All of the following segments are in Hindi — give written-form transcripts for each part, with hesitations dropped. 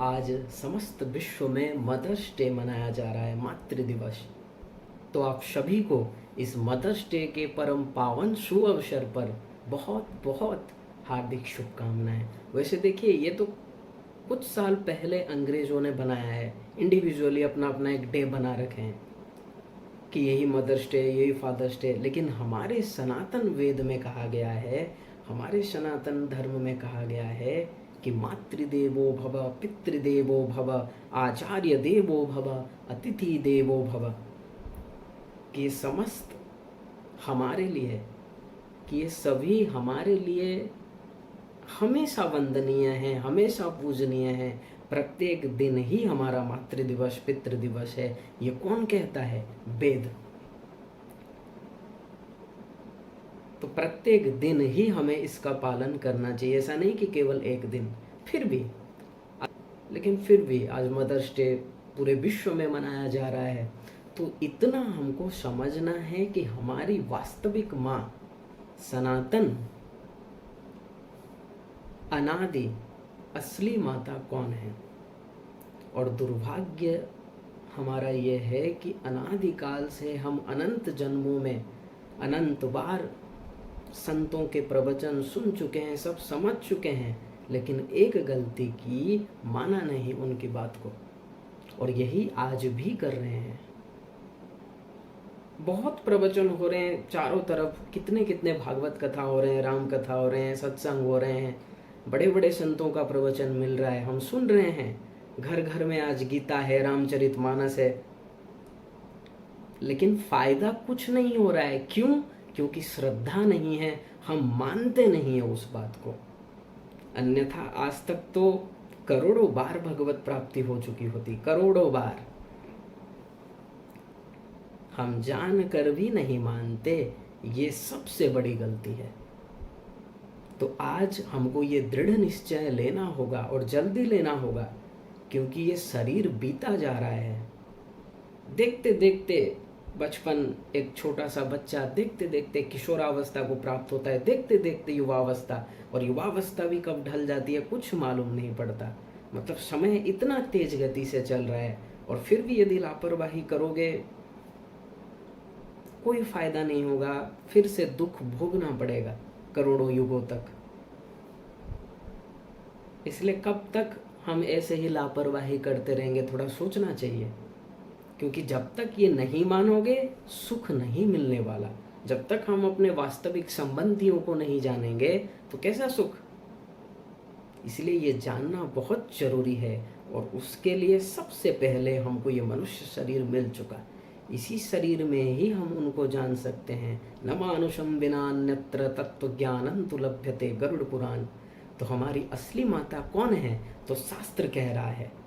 आज समस्त विश्व में मदर्स डे मनाया जा रहा है, मातृ दिवस। तो आप सभी को इस मदर्स डे के परम पावन शुभ अवसर पर बहुत बहुत हार्दिक शुभकामनाएं। वैसे देखिए, ये तो कुछ साल पहले अंग्रेज़ों ने बनाया है, इंडिविजुअली अपना अपना एक डे बना रखे हैं कि यही मदर्स डे, यही फादर्स डे। लेकिन हमारे सनातन वेद में कहा गया है, हमारे सनातन धर्म में कहा गया है कि मातृदेवो भव, पितृदेवो भव, आचार्य देवो भव, अतिथि देवो भव। कि ये समस्त हमारे लिए, कि ये सभी हमारे लिए हमेशा वंदनीय हैं, हमेशा पूजनीय हैं। प्रत्येक दिन ही हमारा मातृ दिवस, पितृ दिवस है। ये कौन कहता है? वेद। तो प्रत्येक दिन ही हमें इसका पालन करना चाहिए, ऐसा नहीं कि केवल एक दिन। लेकिन फिर भी आज मदर्स डे पूरे विश्व में मनाया जा रहा है। तो इतना हमको समझना है कि हमारी वास्तविक माँ, सनातन, अनादि, असली माता कौन है। और दुर्भाग्य हमारा ये है कि अनादिकाल से हम अनंत जन्मों में अनंत बार संतों के प्रवचन सुन चुके हैं, सब समझ चुके हैं, लेकिन एक गलती की, माना नहीं उनकी बात को। और यही आज भी कर रहे हैं। बहुत प्रवचन हो रहे हैं चारों तरफ, कितने कितने भागवत कथा हो रहे हैं, राम कथा हो रहे हैं, सत्संग हो रहे हैं, बड़े बड़े संतों का प्रवचन मिल रहा है, हम सुन रहे हैं। घर घर में आज गीता है, रामचरितमानस है, लेकिन फायदा कुछ नहीं हो रहा है। क्यों? क्योंकि श्रद्धा नहीं है, हम मानते नहीं है उस बात को। अन्यथा आज तक तो करोड़ों बार भगवत प्राप्ति हो चुकी होती, करोड़ों बार। हम जान कर भी नहीं मानते, ये सबसे बड़ी गलती है। तो आज हमको ये दृढ़ निश्चय लेना होगा, और जल्दी लेना होगा, क्योंकि ये शरीर बीता जा रहा है। देखते देखते बचपन, एक छोटा सा बच्चा देखते देखते किशोरावस्था को प्राप्त होता है, देखते देखते युवावस्था, और युवावस्था भी कब ढल जाती है कुछ मालूम नहीं पड़ता। मतलब समय इतना तेज गति से चल रहा है, और फिर भी यदि लापरवाही करोगे कोई फायदा नहीं होगा, फिर से दुख भोगना पड़ेगा करोड़ों युगों तक। इसलिए कब तक हम ऐसे ही लापरवाही करते रहेंगे, थोड़ा सोचना चाहिए। क्योंकि जब तक ये नहीं मानोगे, सुख नहीं मिलने वाला। जब तक हम अपने वास्तविक संबंधियों को नहीं जानेंगे, तो कैसा सुख। इसलिए ये जानना बहुत जरूरी है, और उसके लिए सबसे पहले हमको ये मनुष्य शरीर मिल चुका। इसी शरीर में ही हम उनको जान सकते हैं। न मानुषम विना अन्यत्र तत्व ज्ञानं तु लभ्यते, गरुड़ पुराण। तो हमारी असली माता कौन है? तो शास्त्र कह रहा है,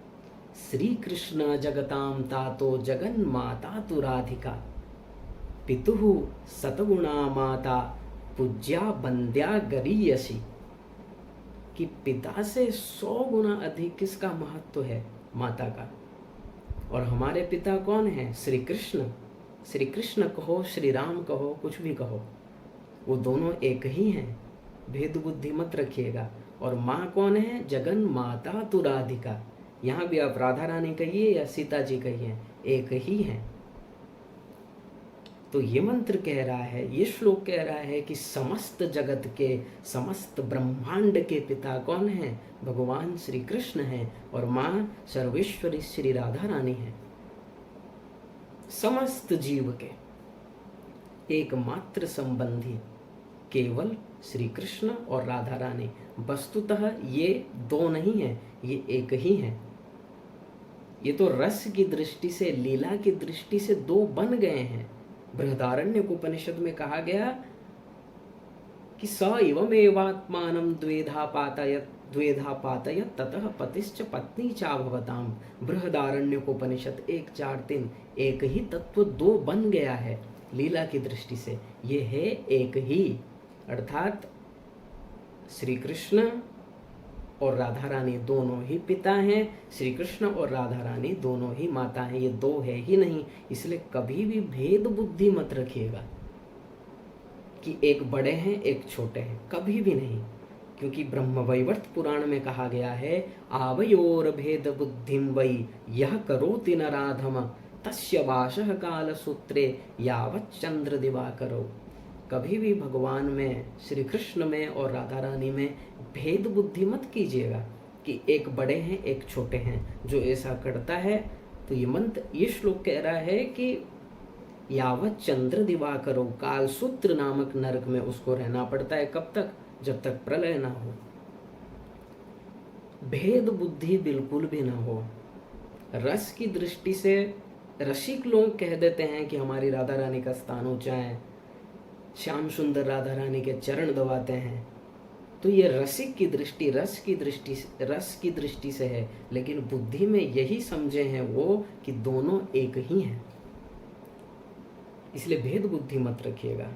श्री कृष्ण जगताम तातो जगन माता तु राधिका, पितुः सतगुणा माता पूज्या बंद्या गरीयसी। कि पिता से 100 गुना अधिक किसका महत्व है? माता का। और हमारे पिता कौन है? श्री कृष्ण। श्री कृष्ण कहो, श्री राम कहो, कुछ भी कहो, वो दोनों एक ही हैं, भेद बुद्धि मत रखिएगा। और माँ कौन है? जगन माता तु राधिका। यहाँ भी आप राधा रानी कहिए या सीता जी कहिए, एक ही हैं। तो ये मंत्र कह रहा है, ये श्लोक कह रहा है कि समस्त जगत के, समस्त ब्रह्मांड के पिता कौन है? भगवान श्री कृष्ण है, और माँ सर्वेश्वरी श्री राधा रानी है। समस्त जीव के एकमात्र संबंधी केवल श्री कृष्ण और राधा रानी। वस्तुतः ये दो नहीं है, ये एक ही है। ये तो रस की दृष्टि से, लीला की दृष्टि से दो बन गए हैं। बृहदारण्यकोपनिषद में कहा गया कि स एवमेवात्मानं द्वेधा पातयत् ततः पतिश्च पत्नी चाभवताम। बृहदारण्यकोपनिषद 1:4-3। एक ही तत्व दो बन गया है लीला की दृष्टि से, ये है एक ही। अर्थात श्री कृष्ण और राधा रानी दोनों ही पिता हैं, श्री कृष्ण और राधा रानी दोनों ही माता हैं, ये दो है ही नहीं। इसलिए कभी भी भेद बुद्धि मत रखिएगा कि एक बड़े हैं एक छोटे हैं, कभी भी नहीं। क्योंकि ब्रह्मवैवर्त पुराण में कहा गया है, आवयोर भेद बुद्धिम वै यह करोति नराधम तस्य वासः काल सूत्रे यावत् चंद्र दिवाकरो। कभी भी भगवान में, श्री कृष्ण में और राधा रानी में भेद बुद्धि मत कीजिएगा कि एक बड़े हैं एक छोटे हैं। जो ऐसा करता है तो ये मंत्र, ये श्लोक कह रहा है कि यावत् चंद्र दिवाकरो, काल सूत्र नामक नरक में उसको रहना पड़ता है। कब तक? जब तक प्रलय ना हो, भेद बुद्धि बिल्कुल भी ना हो। रस की दृष्टि से रसिक लोग कह देते हैं कि हमारी राधा रानी का स्थान ऊंचा है, श्याम सुंदर राधा रानी के चरण दबाते हैं, तो ये रसिक की दृष्टि, रस की दृष्टि से है। लेकिन बुद्धि में यही समझे हैं वो कि दोनों एक ही हैं, इसलिए भेद बुद्धि मत रखिएगा।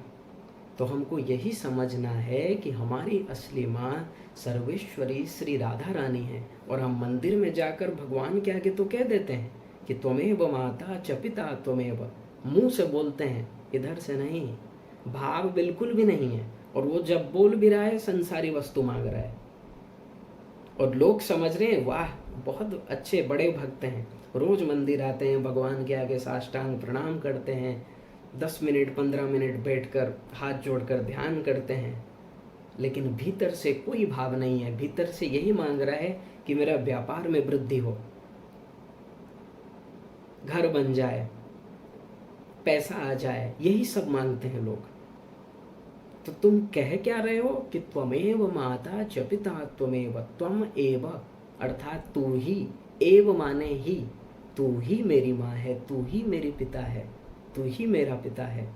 तो हमको यही समझना है कि हमारी असली माँ सर्वेश्वरी श्री राधा रानी है। और हम मंदिर में जाकर भगवान के आगे तो कह देते हैं कि त्वमेव माता च पिता त्वमेव, मुंह से बोलते हैं, इधर से नहीं, भाव बिल्कुल भी नहीं है। और वो जब बोल भी रहा है संसारी वस्तु मांग रहा है, और लोग समझ रहे हैं वाह बहुत अच्छे बड़े भक्त हैं, रोज मंदिर आते हैं, भगवान के आगे साष्टांग प्रणाम करते हैं, 10 मिनट 15 मिनट बैठकर हाथ जोड़कर ध्यान करते हैं, लेकिन भीतर से कोई भाव नहीं है। भीतर से यही मांग रहा है कि मेरा व्यापार में वृद्धि हो, घर बन जाए, पैसा आ जाए, यही सब मांगते हैं लोग। तो तुम कह क्या रहे हो कि त्वमेव माता च पिता त्वमेव, त्वम एव अर्थात तू ही, एव माने ही, तू ही मेरी माँ है, तू ही मेरी पिता है, तू ही मेरा पिता है।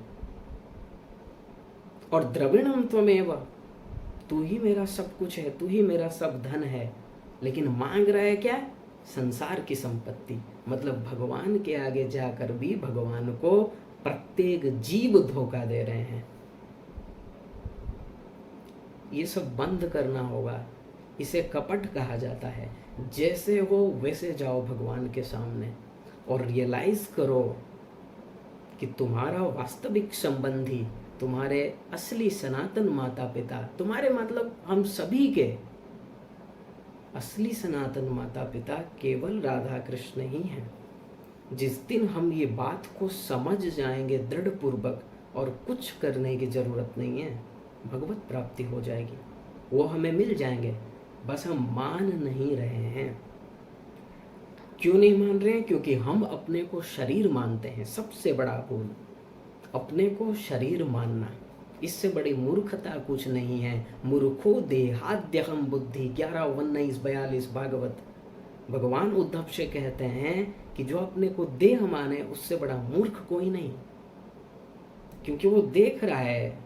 और द्रविणम त्वमेव, तू ही मेरा सब कुछ है, तू ही मेरा सब धन है। लेकिन मांग रहा है क्या? संसार की संपत्ति। मतलब भगवान के आगे जाकर भी भगवान को प्रत्येक जीव धोखा दे रहे हैं। ये सब बंद करना होगा। इसे कपट कहा जाता है। जैसे हो वैसे जाओ भगवान के सामने और रियलाइज करो कि तुम्हारा वास्तविक संबंधी, तुम्हारे असली सनातन माता पिता, तुम्हारे मतलब हम सभी के असली सनातन माता पिता केवल राधा कृष्ण ही हैं। जिस दिन हम ये बात को समझ जाएंगे दृढ़ पूर्वक, और कुछ करने की जरूरत नहीं है, भगवत प्राप्ति हो जाएगी, वो हमें मिल जाएंगे। बस हम मान नहीं रहे हैं। क्यों नहीं मान रहे हैं? क्योंकि हम अपने को शरीर मानते हैं। सबसे बड़ा भूल अपने को शरीर मानना, इससे बड़ी मूर्खता कुछ नहीं है। मूर्खो देहाद्यहम बुद्धि, 11:19-42 भागवत। भगवान उद्धव से कहते हैं कि जो अपने को देह माने उससे बड़ा मूर्ख कोई नहीं, क्योंकि वो देख रहा है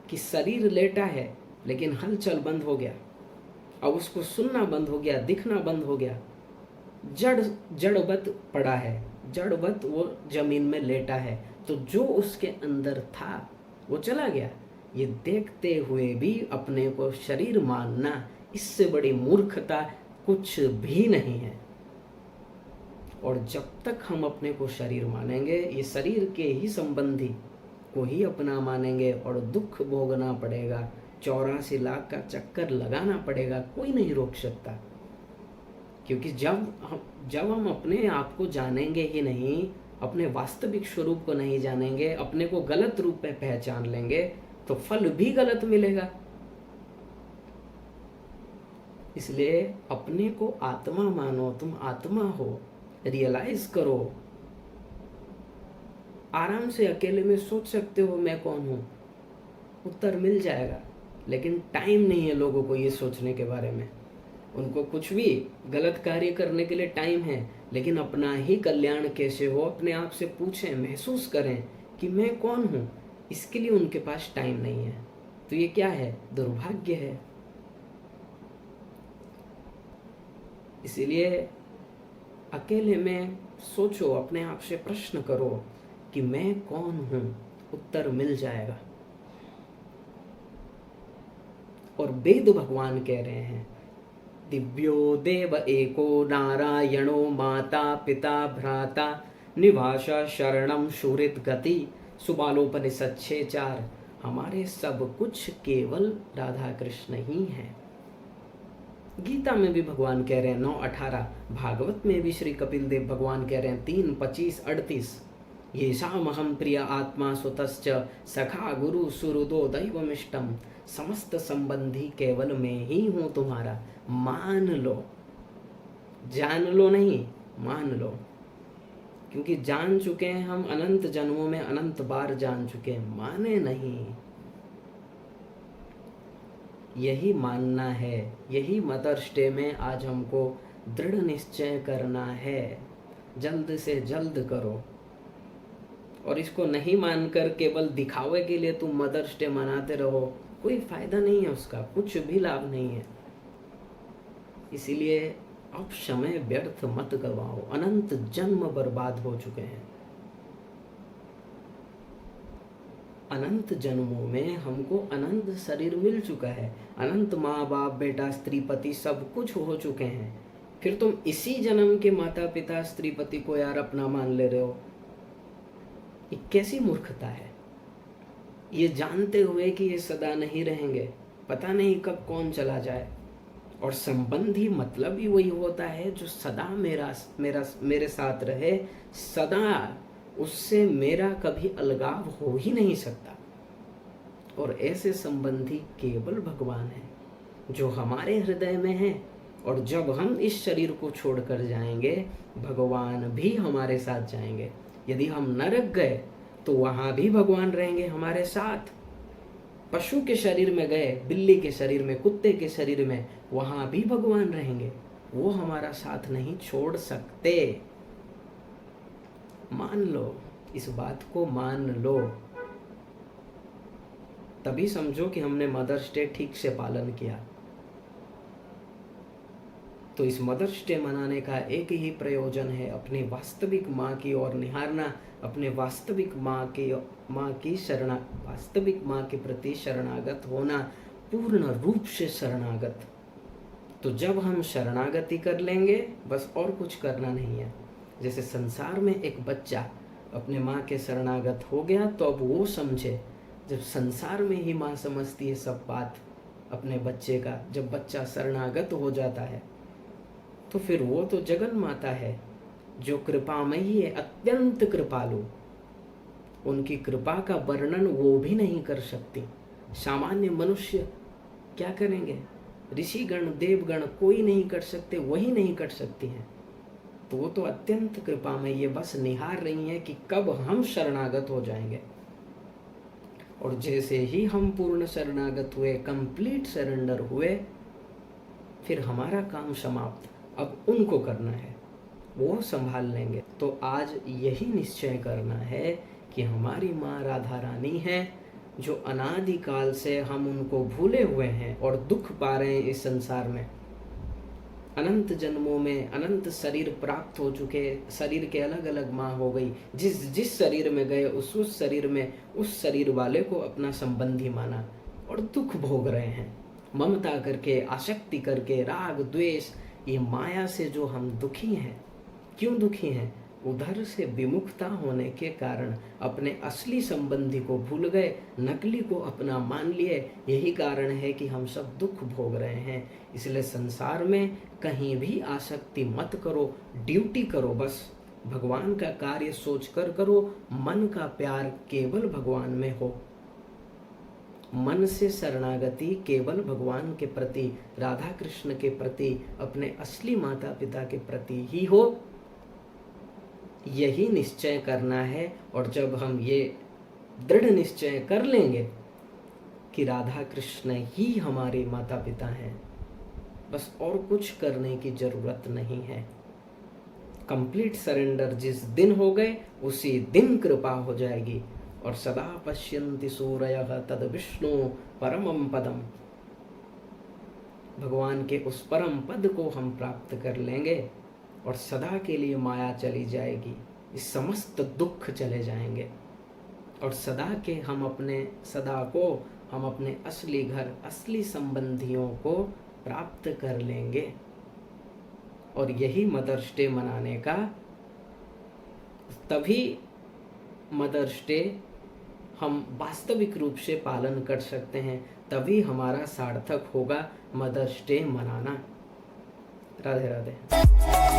कि शरीर लेटा है लेकिन हलचल बंद हो गया, अब उसको सुनना बंद हो गया, दिखना बंद हो गया, जड़वत पड़ा है, जड़वत वो जमीन में लेटा है। तो जो उसके अंदर था वो चला गया। ये देखते हुए भी अपने को शरीर मानना, इससे बड़ी मूर्खता कुछ भी नहीं है। और जब तक हम अपने को शरीर मानेंगे, ये शरीर के ही संबंधी को ही अपना मानेंगे और दुख भोगना पड़ेगा, 84 लाख का चक्कर लगाना पड़ेगा, कोई नहीं रोक सकता। क्योंकि जब हम अपने आप को जानेंगे ही नहीं, अपने वास्तविक स्वरूप को नहीं जानेंगे, अपने को गलत रूप में पहचान लेंगे, तो फल भी गलत मिलेगा। इसलिए अपने को आत्मा मानो, तुम आत्मा हो, रियलाइज करो। आराम से अकेले में सोच सकते हो मैं कौन हूँ, उत्तर मिल जाएगा। लेकिन टाइम नहीं है लोगों को ये सोचने के बारे में। उनको कुछ भी गलत कार्य करने के लिए टाइम है, लेकिन अपना ही कल्याण कैसे हो अपने आप से पूछें, महसूस करें कि मैं कौन हूँ, इसके लिए उनके पास टाइम नहीं है। तो ये क्या है? दुर्भाग्य है। इसीलिए अकेले में सोचो, अपने आप से प्रश्न करो कि मैं कौन हूँ, उत्तर मिल जाएगा। और वेद भगवान कह रहे हैं, दिव्यो देव एको नारायणो माता पिता भ्राता निवास शरणम सुहृद गति। सुबालोपनिषद 6:4। हमारे सब कुछ केवल राधा कृष्ण ही हैं। गीता में भी भगवान कह रहे हैं 9:18, भागवत में भी श्री कपिल देव भगवान कह रहे हैं 3:25-38, ये शाम हम प्रिय आत्मा सुतश्च सखा गुरु सुहृदो दैवमिष्टम, समस्त संबंधी केवल मैं ही हूं तुम्हारा, मान लो। जान लो नहीं, मान लो, क्योंकि जान चुके हैं हम अनंत जन्मों में, अनंत बार जान चुके हैं, माने नहीं। यही मानना है, यही मदर्स डे में आज हमको दृढ़ निश्चय करना है, जल्द से जल्द करो। और इसको नहीं मानकर केवल दिखावे के लिए तुम मदर्स डे मनाते रहो, कोई फायदा नहीं है उसका, कुछ भी लाभ नहीं है। इसीलिए अब समय व्यर्थ मत गवाओ, अनंत जन्म बर्बाद हो चुके हैं। अनंत जन्मों में हमको अनंत शरीर मिल चुका है, अनंत माँ बाप बेटा स्त्री पति सब कुछ हो चुके हैं, फिर तुम इसी जन्म के माता पिता स्त्री पति को यार अपना मान ले रहे हो। ये कैसी मूर्खता है, ये जानते हुए कि ये सदा नहीं रहेंगे, पता नहीं कब कौन चला जाए। और संबंधी मतलब ही वही होता है जो सदा मेरे साथ रहे, सदा उससे मेरा कभी अलगाव हो ही नहीं सकता। और ऐसे संबंधी केवल भगवान है जो हमारे हृदय में है। और जब हम इस शरीर को छोड़कर जाएंगे, भगवान भी हमारे साथ जाएंगे। यदि हम नरक गए तो वहां भी भगवान रहेंगे हमारे साथ। पशु के शरीर में गए, बिल्ली के शरीर में, कुत्ते के शरीर में, वहां भी भगवान रहेंगे, वो हमारा साथ नहीं छोड़ सकते। मान लो, इस बात को मान लो, तभी समझो कि हमने मदर्स डे ठीक से पालन किया। तो इस मदर्स डे मनाने का एक ही प्रयोजन है, अपनी वास्तविक माँ की ओर निहारना, अपने वास्तविक माँ के प्रति शरणागत होना, पूर्ण रूप से शरणागत। तो जब हम शरणागति कर लेंगे, बस और कुछ करना नहीं है। जैसे संसार में एक बच्चा अपने माँ के शरणागत हो गया, तो अब वो समझे, जब संसार में ही माँ समझती है सब बात अपने बच्चे का, जब बच्चा शरणागत हो जाता है तो फिर वो तो जगन माता है जो कृपामयी है, अत्यंत कृपालु। उनकी कृपा का वर्णन वो भी नहीं कर सकती। सामान्य मनुष्य क्या करेंगे, ऋषिगण देवगण कोई नहीं कर सकते, वही नहीं कर सकती हैं। तो वो तो अत्यंत कृपामयी है, बस निहार रही है कि कब हम शरणागत हो जाएंगे। और जैसे ही हम पूर्ण शरणागत हुए, कंप्लीट सरेंडर हुए, फिर हमारा काम समाप्त। अब उनको करना है, वो संभाल लेंगे। तो आज यही निश्चय करना है कि हमारी माँ राधा रानी है, जो अनादिकाल से हम उनको भूले हुए हैं और दुख पा रहे हैं इस संसार में। अनंत जन्मों में अनंत शरीर प्राप्त हो चुके, शरीर के अलग अलग माँ हो गई, जिस शरीर में गए उस शरीर में उस शरीर वाले को अपना संबंधी माना और दुख भोग रहे हैं। ममता करके, आसक्ति करके, राग द्वेष, ये माया से जो हम दुखी हैं। क्यों दुखी हैं? उधर से विमुखता होने के कारण अपने असली संबंधी को भूल गए, नकली को अपना मान लिए। यही कारण है कि हम सब दुख भोग रहे हैं। इसलिए संसार में कहीं भी आसक्ति मत करो, ड्यूटी करो, बस भगवान का कार्य सोच कर करो। मन का प्यार केवल भगवान में हो, मन से शरणागति केवल भगवान के प्रति, राधा कृष्ण के प्रति, अपने असली माता पिता के प्रति ही हो। यही निश्चय करना है। और जब हम ये दृढ़ निश्चय कर लेंगे कि राधा कृष्ण ही हमारे माता पिता हैं, बस और कुछ करने की जरूरत नहीं है। कंप्लीट सरेंडर जिस दिन हो गए, उसी दिन कृपा हो जाएगी। और सदा पश्यन्ति सूरयः तद विष्णु परमं पदम, भगवान के उस परम पद को हम प्राप्त कर लेंगे और सदा के लिए माया चली जाएगी, इस समस्त दुख चले जाएंगे। और सदा को हम अपने असली घर, असली संबंधियों को प्राप्त कर लेंगे। और यही मदर्स डे मनाने का, तभी मदर्स डे हम वास्तविक रूप से पालन कर सकते हैं, तभी हमारा सार्थक होगा मदर्स डे मनाना। राधे राधे।